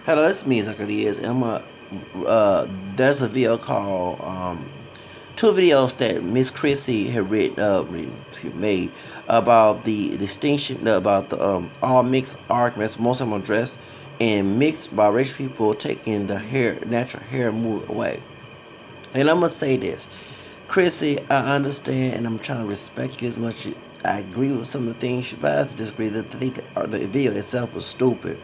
Hello, it's me, Zacchaeus. There's a video called two videos that Miss Chrissie had she made about the distinction about the all mixed arguments, most of them addressed, and mixed by rich people taking the natural hair mood away. And I'm gonna say this, Chrissy, I understand, and I'm trying to respect you as much. I agree with some of the things, but I disagree that the video itself was stupid.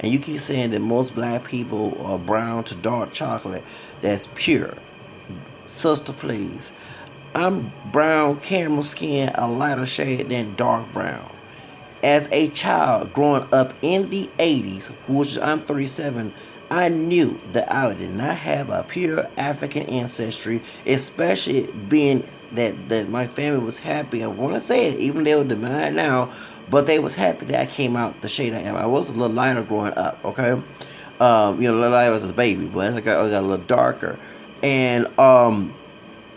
And you keep saying that most black people are brown to dark chocolate. That's pure. Sister, please. I'm brown caramel skin, a lighter shade than dark brown. As a child growing up in the 80s, which I'm 37, I knew that I did not have a pure African ancestry, especially being that my family was happy. I want to say it, even though they're mad now, but they was happy that I came out the shade I am. I was a little lighter growing up, okay? A little lighter as a baby, but as I got a little darker. And I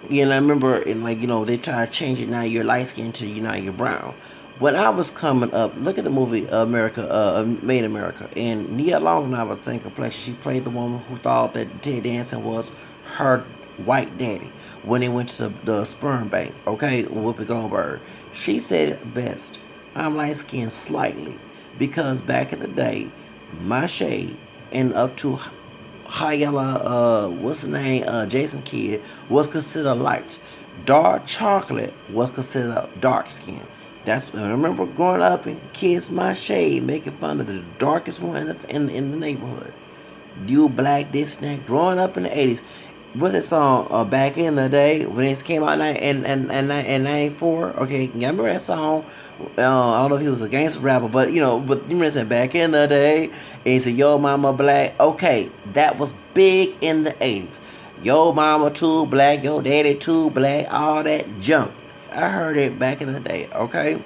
remember, and they try to change it now. You're light skinned to now you're brown. When I was coming up, look at the movie America, Made in America, and Nia Long now was the same complexion. She played the woman who thought that Ted Danson was her white daddy when they went to the sperm bank. Okay, Whoopi Goldberg. She said it best. I'm light skinned slightly because back in the day, my shade and up to Hayala, what's the name, Jason Kidd, was considered light. Dark chocolate was considered dark skin. That's when I remember growing up and kids my shade making fun of the darkest one in the neighborhood. You black this and that. Growing up in the 80s, what's that song? Back in the day when it came out in '94. Okay, you remember that song? I don't know if he was a gangster rapper, but but you remember that back in the day. And he said, "Yo, mama black." Okay, that was big in the '80s. Yo, mama too black. Yo, daddy too black. All that junk. I heard it back in the day. Okay.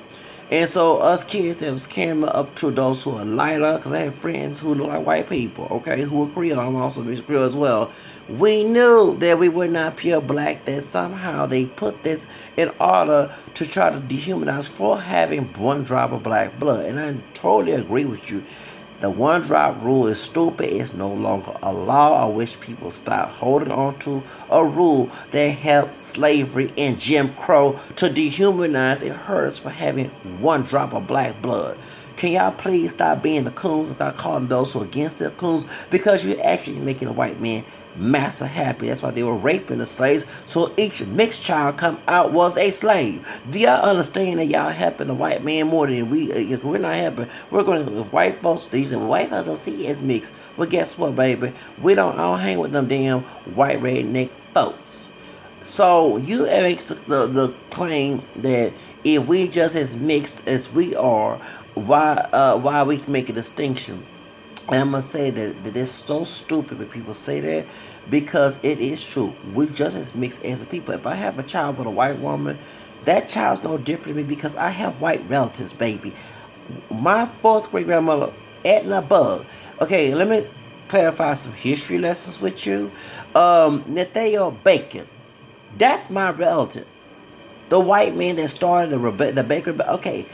And so us kids that was camera up to those who are lighter, because I have friends who look like white people, okay, who are Creole. I'm also mixed Creole as well. We knew that we were not pure black, that somehow they put this in order to try to dehumanize for having one drop of black blood. And I totally agree with you. The one drop rule is stupid. It's no longer a law. I wish people stop holding on to a rule that helped slavery and Jim Crow to dehumanize and hurt us for having one drop of black blood. Can y'all please stop being the coons and start calling those who are against the coons? Because you're actually making a white man massa happy. That's why they were raping the slaves. So each mixed child come out was a slave. Do y'all understand that y'all helping the white man more than we? If we're not helping, we're going to. If white folks, these and white folks don't see it as mixed. Well, guess what, baby? We don't all hang with them damn white redneck folks. So you make the claim that if we just as mixed as we are, why we can make a distinction? And I'm gonna say that it's so stupid when people say that because it is true. We're just as mixed as the people. If I have a child with a white woman, that child's no different to me because I have white relatives, baby. My fourth great grandmother, Edna Bug. Okay, let me clarify some history lessons with you. Nathaniel Bacon. That's my relative. The white man that started the bakery. Okay,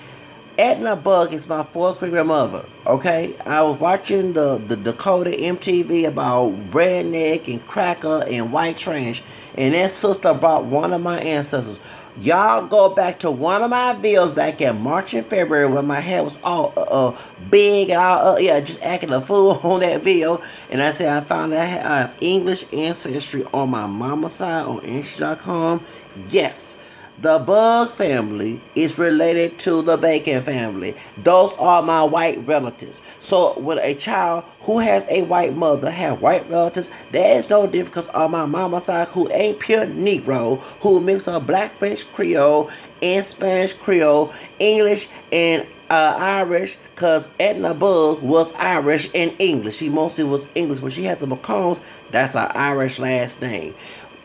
Edna Bug is my fourth great grandmother. Okay, I was watching the Dakota MTV about redneck and cracker and white trash, and that sister brought one of my ancestors. Y'all go back to one of my videos back in March and February when my hair was all big and all just acting a fool on that video. And I said I found that I have English ancestry on my mama's side on Insta.com. Yes. The Bug family is related to the Bacon family. Those are my white relatives. So when a child who has a white mother have white relatives, there is no difference because on my mama's side who ain't pure Negro, who mix up black French Creole and Spanish Creole, English and Irish, because Edna Bug was Irish and English. She mostly was English, but she has some McCombs. That's an Irish last name.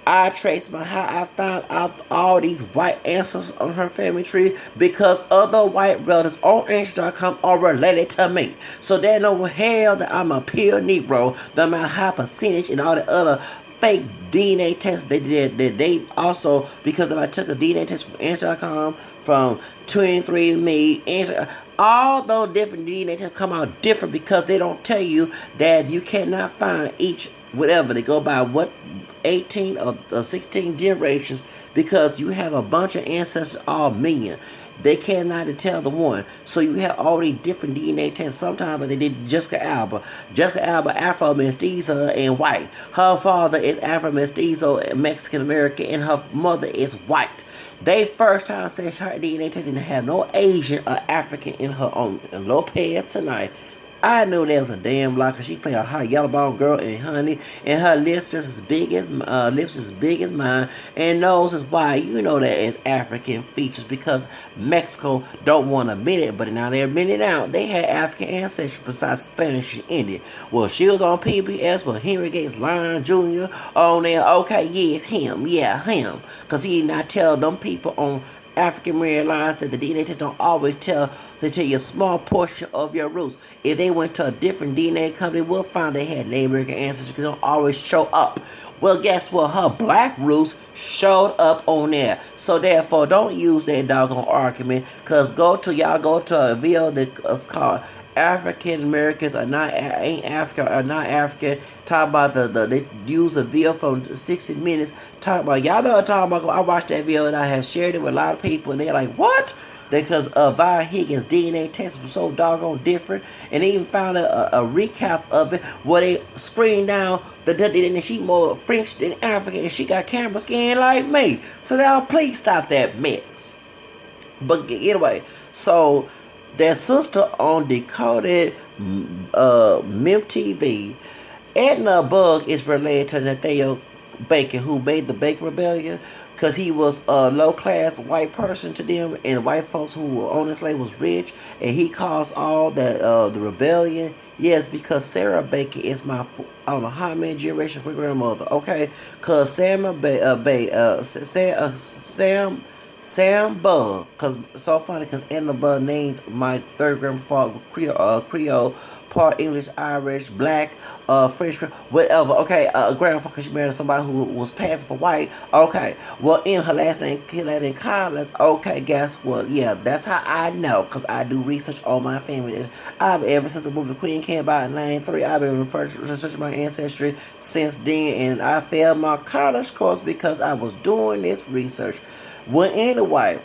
I traced how I found out all these white ancestors on her family tree because other white relatives on Insta.com are related to me. So there's no hell that I'm a pure Negro, no matter how percentage and all the other fake DNA test they did. They also, because if I took a DNA test from Answer.com, from 23andMe, Answer, all those different DNA tests come out different because they don't tell you that you cannot find each whatever. They go by what 18 or 16 generations because you have a bunch of ancestors, all million. They cannot tell the one. So you have all these different DNA tests. Sometimes like they did Jessica Alba. Jessica Alba, Afro mestizo and white. Her father is Afro mestizo and Mexican American, and her mother is white. They first time said her DNA test didn't have no Asian or African in her own. And Lopez tonight, I knew that was a damn lie because she played a hot yellow bone girl and honey, and her lips just as big as lips as big as mine, and nose is wide. You know that as African features because Mexico don't want to admit it, but now they're admitting it out. They had African ancestry besides Spanish and Indian. Well, she was on PBS with Henry Gates Lion Jr. on there. Okay, yeah, it's him. Yeah, him. Because he did not tell them people on African realized that the DNA test don't always tell, they tell you a small portion of your roots. If they went to a different DNA company, we'll find they had Native American ancestors because they don't always show up. Well, guess what? Her black roots showed up on there. So therefore, don't use that doggone argument. Cause go to a video that's called African Americans are not ain't African are not African. Talk about they use a video from 60 Minutes. Talk about y'all know what I'm talking about. I watched that video and I have shared it with a lot of people and they're like, what? Because Vi Higgins' DNA test was so doggone different, and they even found a recap of it where they screened down and she more French than African, and she got camera skin like me. So now please stop that mess. But anyway, so their sister on Decoded MIM TV, Edna Bug is related to Nathaniel Bacon, who made the Bacon Rebellion, because he was a low-class white person to them, and white folks who were on the slave was rich, and he caused all the rebellion. Yes, because Sarah Bacon is my, I don't know how many generations great grandmother. Okay, because Sam Bug, cause so funny, cause Edna Bug named my third grandfather Creole, part English, Irish, Black, French, whatever. Okay, grandfather, cause she married somebody who was passing for white. Okay, well in her last name Collins. Okay, guess what? Yeah, that's how I know, cause I do research on my family. I've ever since the movie Queen came out in '93, I've been researching my ancestry since then, and I failed my college course because I was doing this research. Well, anyway,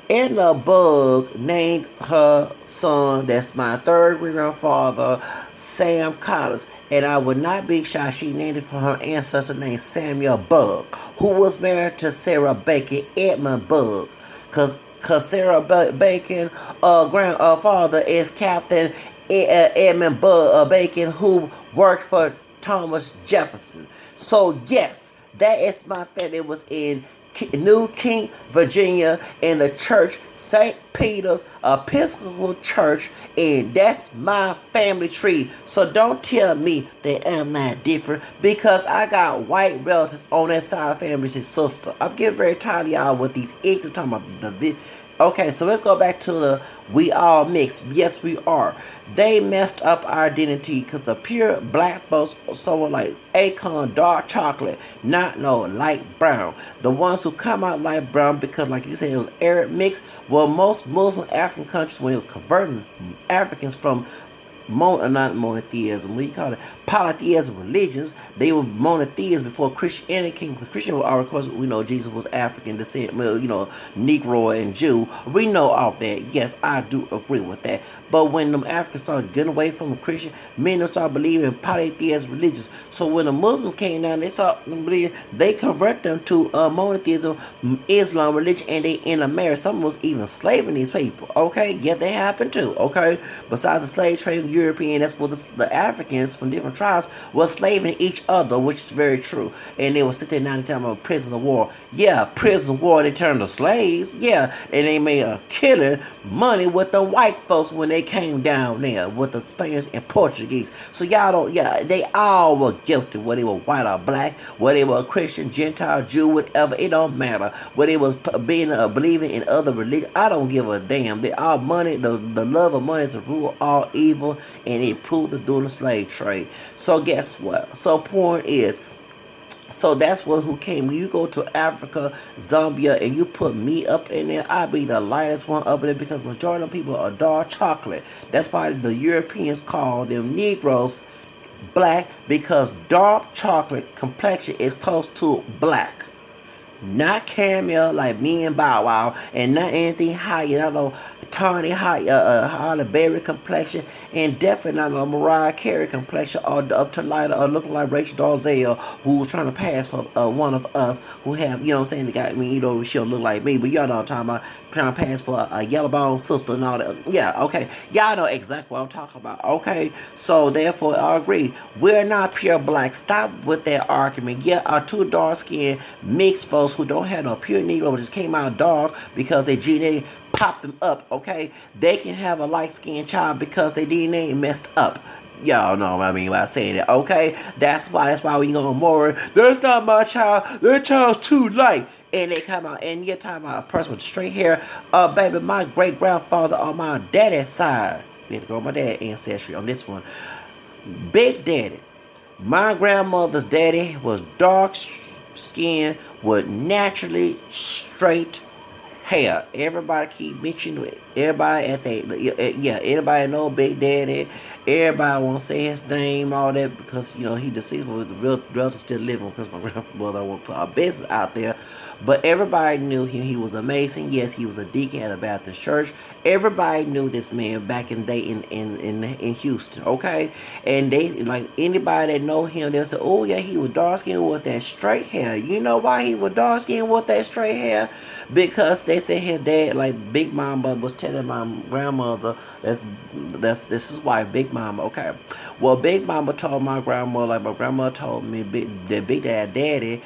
Edna Bug named her son, that's my third great grandfather, Sam Collins. And I would not be shocked she named it for her ancestor named Samuel Bug, who was married to Sarah Bacon, Edmund Bug. Cause Sarah Bacon, grandfather is Captain Edmund Bacon, who worked for Thomas Jefferson. So yes, that is my family. It was in New King, Virginia, in the church, St. Peter's Episcopal Church, and that's my family tree. So don't tell me that I'm not different, because I got white relatives on that side of family, sister. I'm getting very tired of y'all with these ignorant talking about the. Okay, so let's go back to the we all mixed. Yes, we are. They messed up our identity because the pure black folks, someone like Akon, dark chocolate, not no light brown. The ones who come out light brown because, like you said, it was Arab mix. Well, most Muslim African countries, when they were converting Africans from not monotheism, what do you call it? Polytheism religions. They were monotheists before Christianity came. Because Christian, of course, we know Jesus was African descent, Negro and Jew. We know all that. Yes, I do agree with that. But when them Africans started getting away from the Christian, men started believing in polytheist religions. So when the Muslims came down, they convert them to monotheism, Islam religion, and they end up married. Some was even slaving these people. Okay, yeah, that happened too. Okay, besides the slave trade, European, that's what the Africans from different tribes were slaving each other, which is very true. And they were sitting down and talking about prisoners of war. Yeah, prisoners of war, they turned to slaves. Yeah, and they made a killing money with the white folks when they came down there with the Spaniards and Portuguese. So y'all don't, yeah, they all were guilty, whether they were white or black, whether they were a Christian, Gentile, Jew, whatever, it don't matter. Whether they was believing in other religions, I don't give a damn. They all money, the love of money is to rule all evil, and it proved to do the slave trade. So guess what? So point is, So that's what who came. When you go to Africa, Zambia, and you put me up in there, I'll be the lightest one up in there because majority of people are dark chocolate. That's why the Europeans call them Negroes black because dark chocolate complexion is close to black. Not caramel like me and Bow Wow, and not anything high, you know, tawny high, Holly Berry complexion, and definitely not a Mariah Carey complexion, or up to lighter, or looking like Rachel Dolezal, who's trying to pass for one of us who have, you know what I'm saying, the guy, I mean, you know, she'll look like me, but y'all know what I'm talking about, trying to pass for a yellow bone sister and all that. Yeah, okay, y'all know exactly what I'm talking about. Okay, so therefore, I agree. We're not pure black. Stop with that argument. Yeah, our two dark skinned mixed folks who don't have no pure Negro, but just came out dark because they genetic popped them up. Okay, they can have a light skinned child because their DNA messed up. Y'all know what I mean by saying it, okay? That's why we go more. That's not my child. That child's too light. And they come out, and you're talking about a person with straight hair. Baby, my great grandfather on my daddy's side. We have to go with my dad's ancestry on this one. Big Daddy. My grandmother's daddy was dark skinned with naturally straight hair. Everybody keep mentioning it. Everybody at the yeah, everybody know Big Daddy. Everybody want to say his name, all that because you know he deceased, but the real relative still living because my grandmother won't put our business out there. But everybody knew him. He was amazing. Yes, he was a deacon at a Baptist church. Everybody knew this man back in the day in Houston. Okay, and they like anybody that know him, they'll say, "Oh yeah, he was dark skinned with that straight hair." You know why he was dark skinned with that straight hair? Because they said his dad, like Big Mama, was telling my grandmother, that's this is why Big Mama. Okay, well Big Mama told my grandmother, like my grandmother told me, that Big Daddy,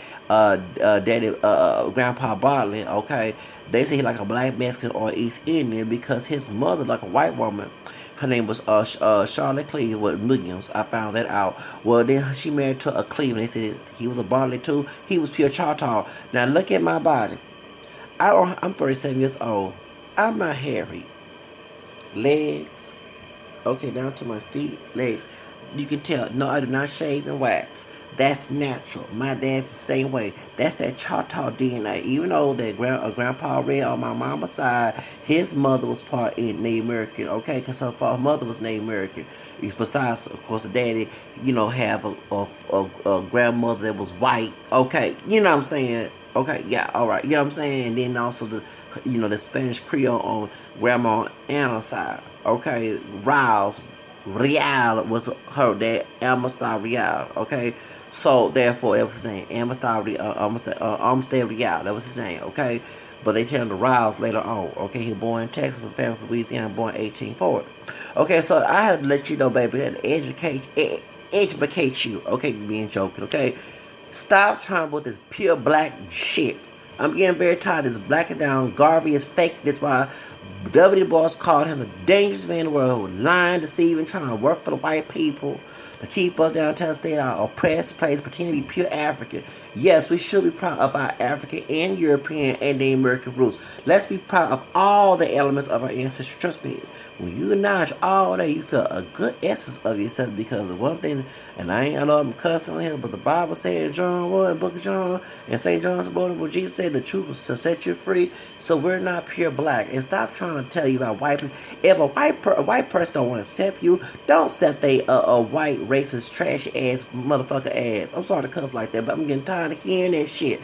Grandpa Bartley. Okay, they say he like a black Mexican or East Indian because his mother, like a white woman. Her name was Charlotte Cleveland Williams. I found that out. Well, then she married to a Cleveland. They said he was a Bartley too. He was pure Choctaw. Now look at my body. I'm 37 years old. I'm not hairy. Legs, okay, down to my feet, legs. You can tell, no, I do not shave and wax. That's natural. My dad's the same way. That's that Choctaw DNA. Even though that Grandpa Red on my mama's side, his mother was part in Native American, okay? Because her mother was Native American. Besides, of course, the daddy, you know, have a grandmother that was white, okay? You know what I'm saying? Okay, yeah, all right. You know what I'm saying? And then also the Spanish Creole on Grandma Anna's side. Okay, Riles, Real was her dad, Amistad Real. Okay, so therefore that was his name, Amistad Real. That was his name. Okay, but they turned to Riles later on. Okay, he was born in Texas, but family from Louisiana, born 1840. Okay, so I had to let you know, baby, had to educate you. Okay, being joking. Okay, stop trying with this pure black shit. I'm getting very tired of this black and down. Garvey is fake. That's why W. Boss called him the dangerous man in the world, lying, deceiving, trying to work for the white people to keep us down, tell us they are oppressed place, pretending to be pure African. Yes, we should be proud of our African and European and the American roots. Let's be proud of all the elements of our ancestry. Trust me, when you acknowledge all that, you feel a good essence of yourself because the one thing, and I know I'm cussing on here, but the Bible said in John 1, Book of John, and St. John's Book, where Jesus said the truth will set you free. So we're not pure black. And stop trying to tell you about white people. If a white person don't want to accept you, don't accept a white racist trash ass motherfucker ass. I'm sorry to cuss like that, but I'm getting tired of hearing that shit.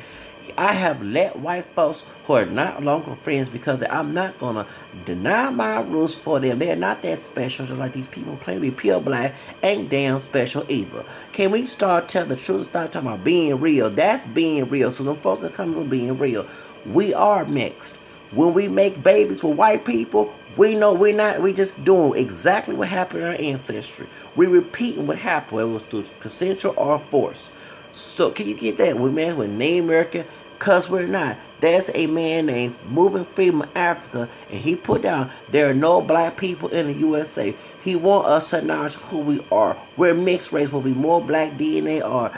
I have let white folks who are not longer friends because I'm not gonna deny my rules for them. They're not that special, just like these people claim to be pure black ain't damn special either. Can we start telling the truth? Start talking about being real. That's being real. So them folks that come with being real, we are mixed. When we make babies with white people, we know we're not. We just doing exactly what happened in our ancestry. We repeating what happened, whether it was through consensual or force. So can you get that? We man with Native American, cause we're not. There's a man named Moving Freedom of Africa, and he put down there are no black people in the USA. He want us to acknowledge who we are. We're mixed race, but we more black DNA or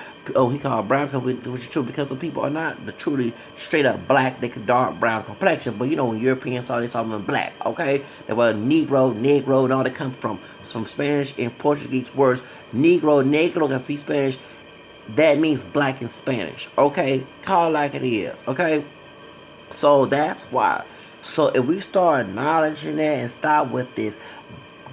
he called brown, which is true because the people are not the truly straight up black. They could dark brown complexion, but you know when Europeans saw they saw them black. Okay, they were Negro, and all that come from Spanish and Portuguese words. Negro can speak Spanish. That means black in Spanish. Okay? Call it like it is. Okay? So that's why. So if we start acknowledging that and stop with this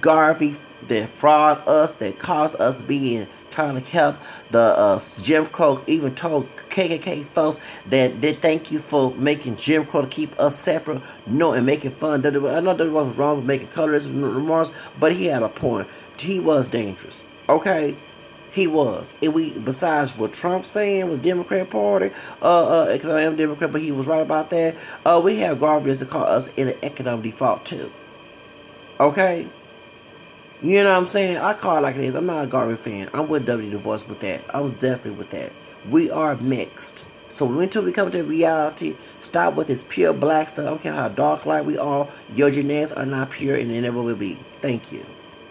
Garvey that fraud us, that caused us being trying to help the Jim Crow, even told KKK folks that they thank you for making Jim Crow to keep us separate, no, and making fun. I know that was wrong with making colorist remarks, but he had a point. He was dangerous. Okay, he was. And we, besides what Trump saying with Democrat Party, because I am Democrat, but he was right about that. We have Garvey to call us in an economic default too. Okay. You know what I'm saying? I call it like it is. I'm not a Garvey fan. I'm with W. Divorce with that. I'm definitely with that. We are mixed. So until we come to reality, stop with this pure black stuff. I don't care how dark light we are. Your genetics are not pure and they never will be. Thank you.